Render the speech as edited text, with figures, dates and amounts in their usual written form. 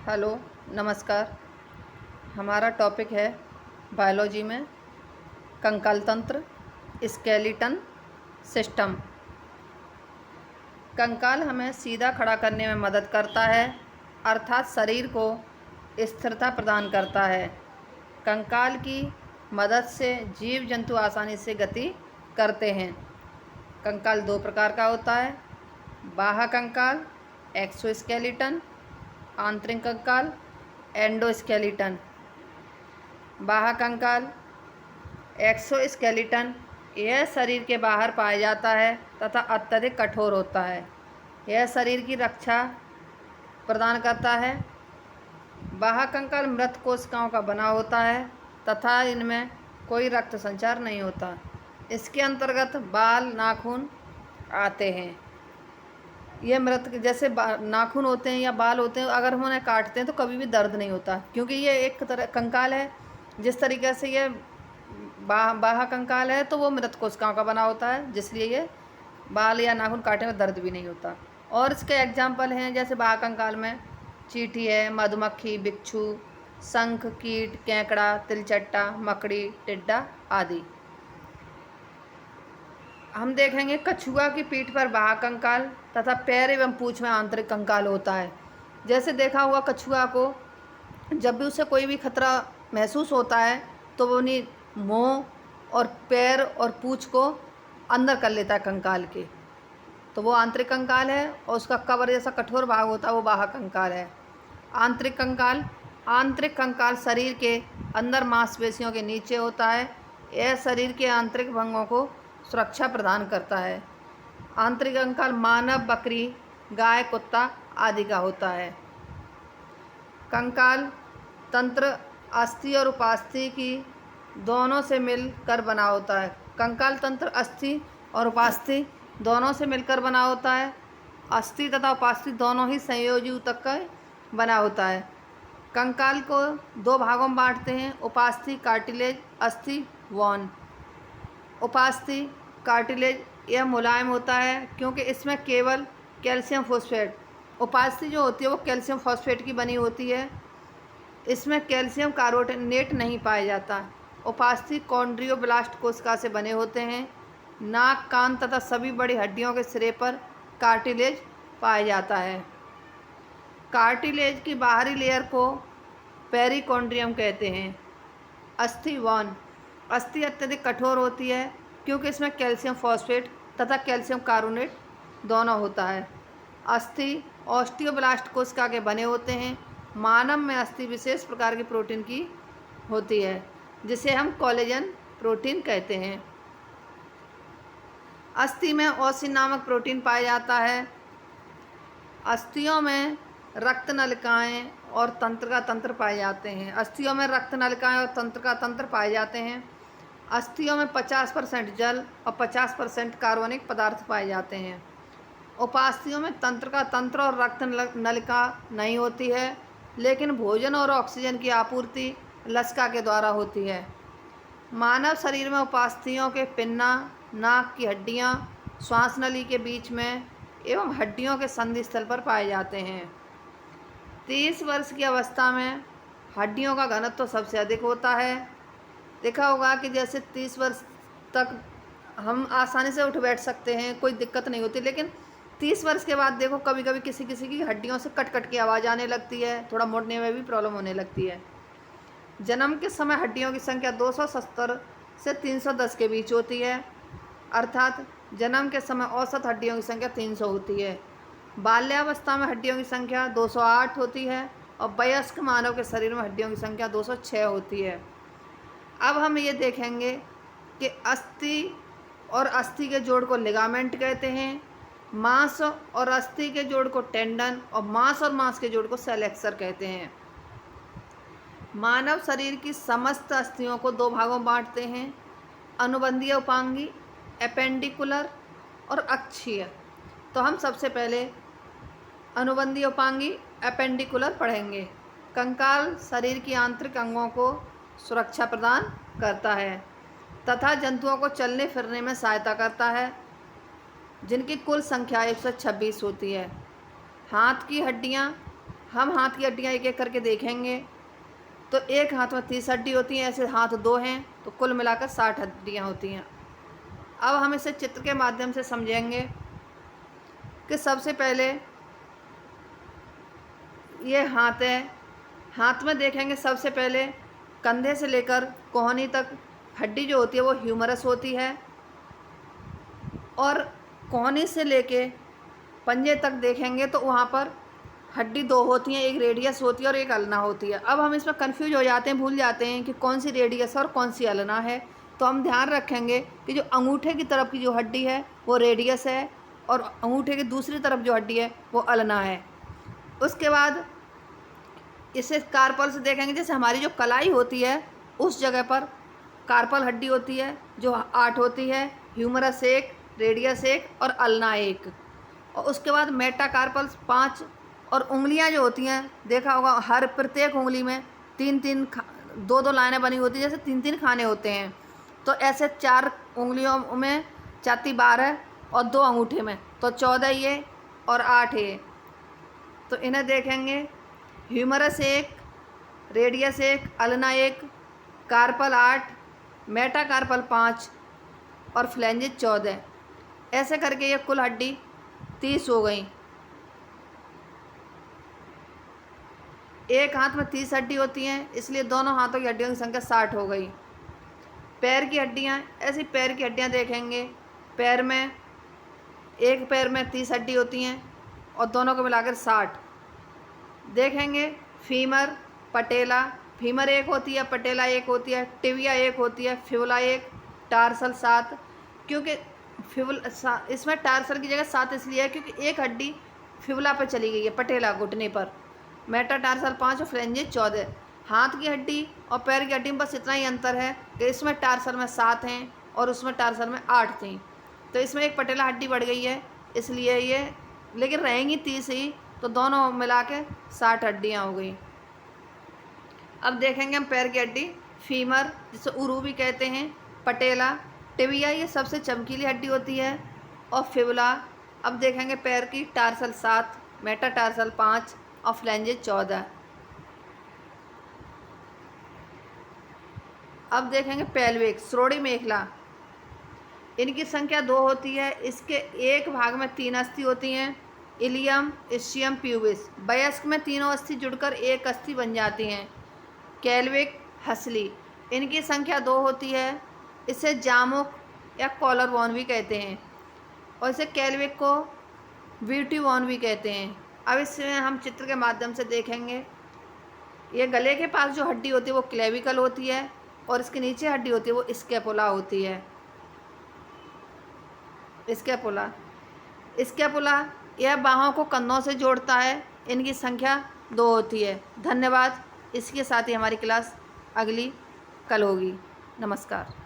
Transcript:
Hello, नमस्कार। हमारा topic है बायोलॉजी में कंकाल तंत्र, स्केलेटन सिस्टम। कंकाल हमें सीधा खड़ा करने में मदद करता है, अर्थात शरीर को स्थिरता प्रदान करता है। कंकाल की मदद से जीव जंतु आसानी से गति करते हैं। कंकाल दो प्रकार का होता है, बाह्य कंकाल एक्सोस्केलेटन, आंतरिक कंकाल एंडोस्केलेटन। बाह्य कंकाल एक्सोस्केलेटन यह शरीर के बाहर पाया जाता है तथा अत्यधिक कठोर होता है। यह शरीर की रक्षा प्रदान करता है। बाह्य कंकाल मृत कोशिकाओं का बना होता है तथा इनमें कोई रक्त संचार नहीं होता। इसके अंतर्गत बाल, नाखून आते हैं। ये मृत जैसे नाखून होते हैं या बाल होते हैं, अगर हम उन्हें काटते हैं तो कभी भी दर्द नहीं होता, क्योंकि ये एक तरह कंकाल है। जिस तरीके से ये बाह्य कंकाल है तो वो मृत कोशिकाओं का बना होता है, जिसलिए ये बाल या नाखून काटने में दर्द भी नहीं होता। और इसके एग्जाम्पल हैं, जैसे बाह्य कंकाल में चींटी है, मधुमक्खी, बिच्छू, शंख, कीट, केकड़ा, तिलचट्टा, मकड़ी, टिड्डा आदि। हम देखेंगे कछुआ की पीठ पर बाह्य कंकाल तथा पैर एवं पूंछ में आंतरिक कंकाल होता है। जैसे देखा हुआ, कछुआ को जब भी उसे कोई भी खतरा महसूस होता है तो वो अपनी मुँह और पैर और पूंछ को अंदर कर लेता है कंकाल के, तो वो आंतरिक कंकाल है। और उसका कवर जैसा कठोर भाग होता है वो बाह्य कंकाल है। आंतरिक कंकाल शरीर के अंदर मांसपेशियों के नीचे होता है। यह शरीर के आंतरिक भंगों को सुरक्षा प्रदान करता है। आंतरिक कंकाल मानव, बकरी, गाय, कुत्ता आदि का होता है। कंकाल तंत्र अस्थि और उपास्थि की दोनों से मिलकर बना होता है। कंकाल तंत्र अस्थि और उपास्थि दोनों से मिलकर बना होता है। अस्थि तथा उपास्थि दोनों ही संयोजी ऊतक का बना होता है। कंकाल को दो भागों में बांटते हैं, उपास्थि कार्टिलेज, अस्थि वॉन। उपास्थि कार्टिलेज यह मुलायम होता है क्योंकि इसमें केवल कैल्शियम फॉस्फेट, उपास्थि जो होती है वो कैल्शियम फॉस्फेट की बनी होती है। इसमें कैल्शियम कार्बोनेट नहीं पाया जाता। उपास्थि कॉन्ड्रियोब्लास्ट कोशिका से बने होते हैं। नाक, कान तथा सभी बड़ी हड्डियों के सिरे पर कार्टिलेज पाया जाता है। कार्टिलेज की बाहरी लेयर को पेरिकॉन्ड्रियम कहते हैं। अस्थि वॉन अस्थि अत्यधिक कठोर होती है क्योंकि इसमें कैल्शियम फॉस्फेट तथा कैल्शियम कार्बोनेट दोनों होता है। अस्थि ऑस्टियोब्लास्ट कोशिका के बने होते हैं। मानव में अस्थि विशेष प्रकार की प्रोटीन की होती है, जिसे हम कोलेजन प्रोटीन कहते हैं। अस्थि में ओसिन नामक प्रोटीन पाया जाता है। अस्थियों में रक्त नलिकाएँ और तंत्र का तंत्र पाए जाते हैं। अस्थियों में रक्त नलिकाएँ और तंत्र का तंत्र पाए जाते हैं। अस्थियों में 50% जल और 50% कार्बनिक पदार्थ पाए जाते हैं। उपास्थियों में तंत्र का तंत्र और रक्त नलिका नहीं होती है, लेकिन भोजन और ऑक्सीजन की आपूर्ति लसिका के द्वारा होती है। मानव शरीर में उपास्थियों के पिन्ना, नाक की हड्डियाँ, श्वास नली के बीच में एवं हड्डियों के संधि स्थल पर पाए जाते हैं। 30 वर्ष की अवस्था में हड्डियों का घनत्व तो सबसे अधिक होता है। देखा होगा कि जैसे 30 वर्ष तक हम आसानी से उठ बैठ सकते हैं, कोई दिक्कत नहीं होती, लेकिन 30 वर्ष के बाद देखो कभी कभी किसी किसी की हड्डियों से कट कट की आवाज़ आने लगती है, थोड़ा मुड़ने में भी प्रॉब्लम होने लगती है। जन्म के समय हड्डियों की संख्या 270 से 310 के बीच होती है, अर्थात जन्म के समय औसत हड्डियों की संख्या 300 होती है। बाल्यावस्था में हड्डियों की संख्या 208 होती है और वयस्क मानव के शरीर में हड्डियों की संख्या 206 होती है। अब हम ये देखेंगे कि अस्थि और अस्थि के जोड़ को लिगामेंट कहते हैं। मांस और अस्थि के जोड़ को टेंडन और मांस के जोड़ को सेलेक्सर कहते हैं। मानव शरीर की समस्त अस्थियों को दो भागों में बांटते हैं, अनुबंधीय उपांगी, एपेंडिकुलर और अक्षीय। तो हम सबसे पहले अनुबंधीय उपांगी एपेंडिकुलर पढ़ेंगे। कंकाल शरीर की आंतरिक अंगों को सुरक्षा प्रदान करता है तथा जंतुओं को चलने फिरने में सहायता करता है, जिनकी कुल संख्या 126 होती है। हाथ की हड्डियां हम हाथ की हड्डियाँ एक एक करके देखेंगे तो एक हाथ में 30 हड्डी होती हैं, ऐसे हाथ 2 हैं तो कुल मिलाकर 60 हड्डियाँ होती हैं। अब हम इसे चित्र के माध्यम से समझेंगे कि सबसे पहले ये हाथ है। हाथ में देखेंगे सबसे पहले कंधे से लेकर कोहनी तक हड्डी जो होती है वो ह्यूमरस होती है, और कोहनी से लेके पंजे तक देखेंगे तो वहाँ पर हड्डी 2 होती हैं, एक रेडियस होती है और एक अल्ना होती है। अब हम इसमें कंफ्यूज हो जाते हैं, भूल जाते हैं कि कौन सी रेडियस है और कौन सी अल्ना है। तो हम ध्यान रखेंगे कि जो अंगूठे की तरफ की जो हड्डी है वो रेडियस है और अंगूठे की दूसरी तरफ जो हड्डी है वो अल्ना है। उसके बाद इसे कार्पल से देखेंगे, जैसे हमारी जो कलाई होती है उस जगह पर कार्पल हड्डी होती है जो 8 होती है, ह्यूमरस 1, रेडियस 1 और अल्ना 1। और उसके बाद मेटाकार्पल्स 5, और उंगलियां जो होती हैं देखा होगा हर प्रत्येक उंगली में 3-3 2-2 लाइनें बनी होती हैं, जैसे 3-3 खाने होते हैं। तो ऐसे 4 उंगलियों में 4-12 और 2 अंगूठे में तो 14 ये और 8 ये। तो इन्हें देखेंगे humerus 1, radius 1, ulna 1, carpal 8, metacarpal 5 और फ्लैंजेस 14। ऐसे करके ये कुल हड्डी 30 हो गई। एक हाथ में 30 हड्डी होती हैं, इसलिए दोनों हाथों की हड्डियों की संख्या 60 हो गई। पैर की हड्डियाँ, ऐसी पैर की हड्डियाँ देखेंगे, पैर में एक पैर में 30 हड्डी होती हैं और दोनों को मिलाकर 60 देखेंगे। फीमर, पटेला, फीमर 1 होती है, पटेला 1 होती है, टिबिया 1 होती है, फिबुला 1, टार्सल 7। क्योंकि इसमें टार्सल की जगह 7 इसलिए है क्योंकि एक हड्डी फिबुला पर चली गई है, पटेला घुटने पर। मेटाटार्सल 5 और फ्लैंजेस 14। हाथ की हड्डी और पैर की हड्डी में बस इतना ही अंतर है कि इसमें टार्सल में 7 हैं और उसमें टार्सल में 8 थी। तो इसमें एक पटेला हड्डी बढ़ गई है, इसलिए ये, लेकिन रहेंगी 30 ही, तो दोनों मिला के 60 हड्डियाँ हो गई। अब देखेंगे हम पैर की हड्डी, फीमर जिसे उरू भी कहते हैं, पटेला, टिबिया ये सबसे चमकीली हड्डी होती है, और फिबुला। अब देखेंगे पैर की, टार्सल 7, मेटाटार्सल 5 और फ्लैंजेस 14। अब देखेंगे पेल्विक, श्रोणि मेखला, इनकी संख्या 2 होती है। इसके एक भाग में 3 अस्थि होती हैं, इलियम, इस्चियम, प्यूबिस। वयस्क में तीनों अस्थि जुड़कर एक अस्थि बन जाती हैं, कैल्विक, हसली। इनकी संख्या 2 होती है। इसे जामुक या कॉलर बोन भी कहते हैं, और इसे कैल्विक को ब्यूटी बोन भी कहते हैं। अब इसमें हम चित्र के माध्यम से देखेंगे, ये गले के पास जो हड्डी होती है वो क्लेविकल होती है, और इसके नीचे हड्डी होती है वो स्कैपुला होती है। स्कैपुला यह बाहों को कंधों से जोड़ता है। इनकी संख्या 2 होती है। धन्यवाद। इसके साथ ही हमारी क्लास अगली कल होगी। नमस्कार।